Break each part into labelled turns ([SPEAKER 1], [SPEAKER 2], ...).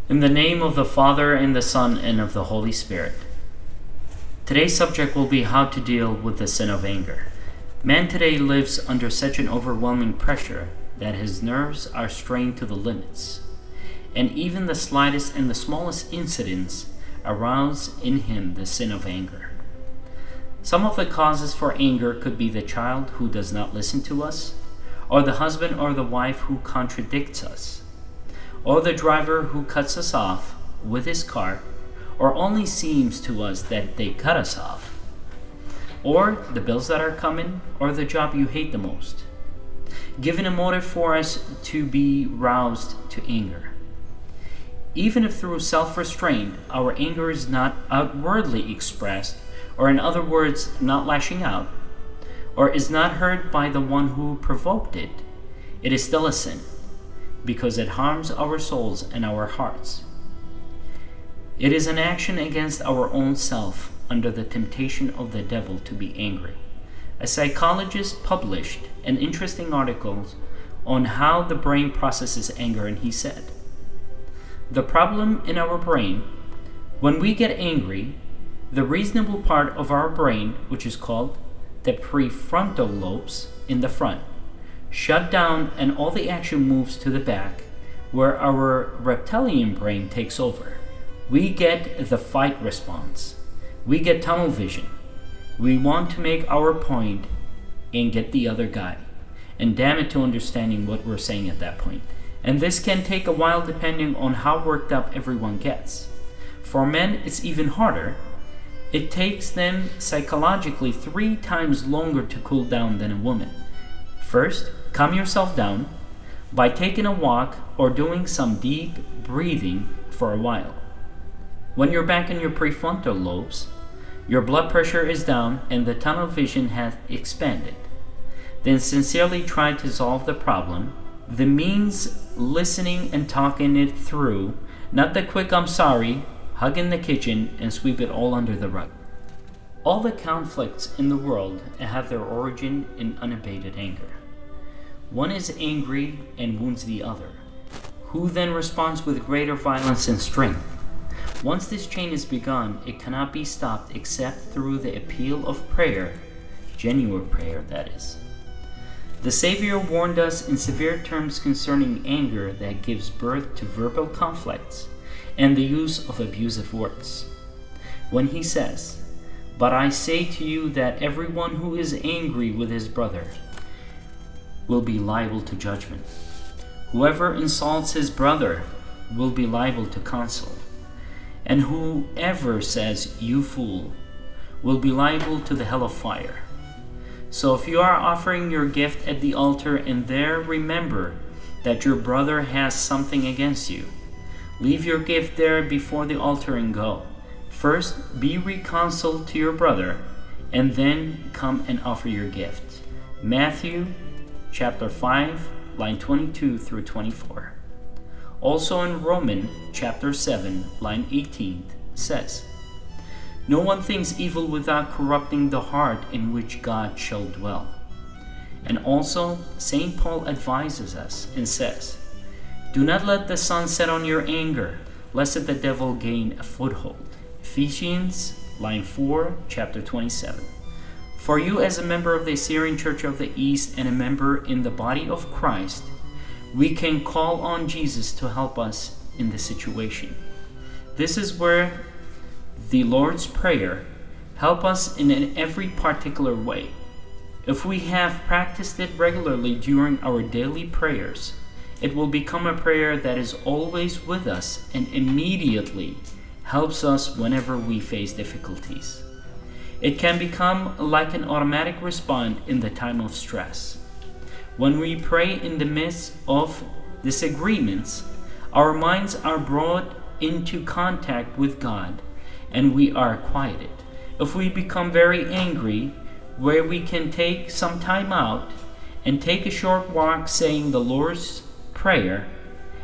[SPEAKER 1] In the name of the Father, and the Son, and of the Holy Spirit. Today's subject will be how to deal with the sin of anger. Man today lives under such an overwhelming pressure that his nerves are strained to the limits, and even the slightest and the smallest incidents arouse in him the sin of anger. Some of the causes for anger could be the child who does not listen to us, or the husband or the wife who contradicts us, or the driver who cuts us off with his car, or only seems to us that they cut us off, or the bills that are coming, or the job you hate the most, giving a motive for us to be roused to anger. Even if through self-restraint our anger is not outwardly expressed, or in other words, not lashing out, or is not heard by the one who provoked it, it is still a sin, because it harms our souls and our hearts. It is an action against our own self under the temptation of the devil to be angry. A psychologist published an interesting article on how the brain processes anger, and he said, "The problem in our brain, when we get angry, the reasonable part of our brain, which is called the prefrontal lobes in the front, shut down, and all the action moves to the back, where our reptilian brain takes over. We get the fight response. We get tunnel vision. We want to make our point and get the other guy, and damn it to understanding what we're saying at that point. And this can take a while depending on how worked up everyone gets. For men, it's even harder. It takes them psychologically 3 times longer to cool down than a woman. First, calm yourself down by taking a walk or doing some deep breathing for a while. When you're back in your prefrontal lobes, your blood pressure is down and the tunnel vision has expanded. Then sincerely try to solve the problem. The means listening and talking it through, not the quick "I'm sorry," hug in the kitchen, and sweep it all under the rug. All the conflicts in the world have their origin in unabated anger. One is angry and wounds the other, who then responds with greater violence and strength. Once this chain is begun, it cannot be stopped except through the appeal of prayer, genuine prayer, that is. The Savior warned us in severe terms concerning anger that gives birth to verbal conflicts and the use of abusive words, when he says, "But I say to you that everyone who is angry with his brother will be liable to judgment. Whoever insults his brother will be liable to counsel, and whoever says 'you fool' will be liable to the hell of fire. So if you are offering your gift at the altar and there remember that your brother has something against you, leave your gift there before the altar and go. First, be reconciled to your brother, and then come and offer your gift." Matthew chapter 5, line 22 through 24. Also in Romans chapter 7, line 18 says, "No one thinks evil without corrupting the heart in which God shall dwell." And also, St. Paul advises us and says, "Do not let the sun set on your anger, lest the devil gain a foothold." Ephesians, line 4, chapter 27. For you, as a member of the Assyrian Church of the East and a member in the body of Christ, we can call on Jesus to help us in this situation. This is where the Lord's Prayer helps us in every particular way. If we have practiced it regularly during our daily prayers, it will become a prayer that is always with us and immediately helps us whenever we face difficulties. It can become like an automatic response in the time of stress. When we pray in the midst of disagreements, our minds are brought into contact with God and we are quieted. If we become very angry, where we can take some time out and take a short walk saying the Lord's Prayer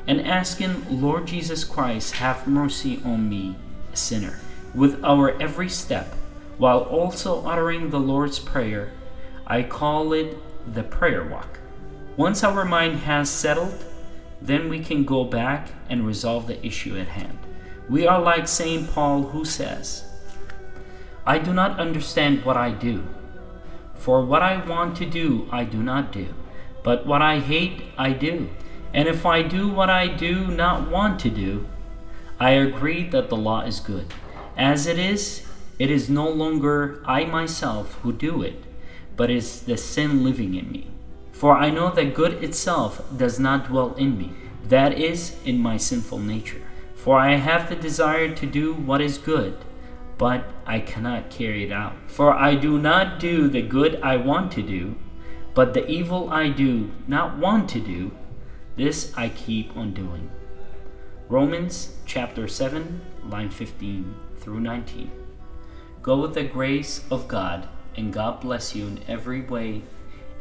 [SPEAKER 1] and asking, "Lord Jesus Christ, have mercy on me, a sinner," with our every step, while also uttering the Lord's Prayer, I call it the prayer walk. Once our mind has settled, then we can go back and resolve the issue at hand. We are like St. Paul, who says, "I do not understand what I do. For what I want to do, I do not do. But what I hate, I do. And if I do what I do not want to do, I agree that the law is good. As it is no longer I myself who do it, but is the sin living in me. For I know that good itself does not dwell in me, that is, in my sinful nature. For I have the desire to do what is good, but I cannot carry it out. For I do not do the good I want to do, but the evil I do not want to do, this I keep on doing." Romans chapter 7, line 15 through 19. Go with the grace of God, and God bless you in every way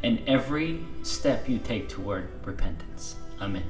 [SPEAKER 1] and every step you take toward repentance. Amen.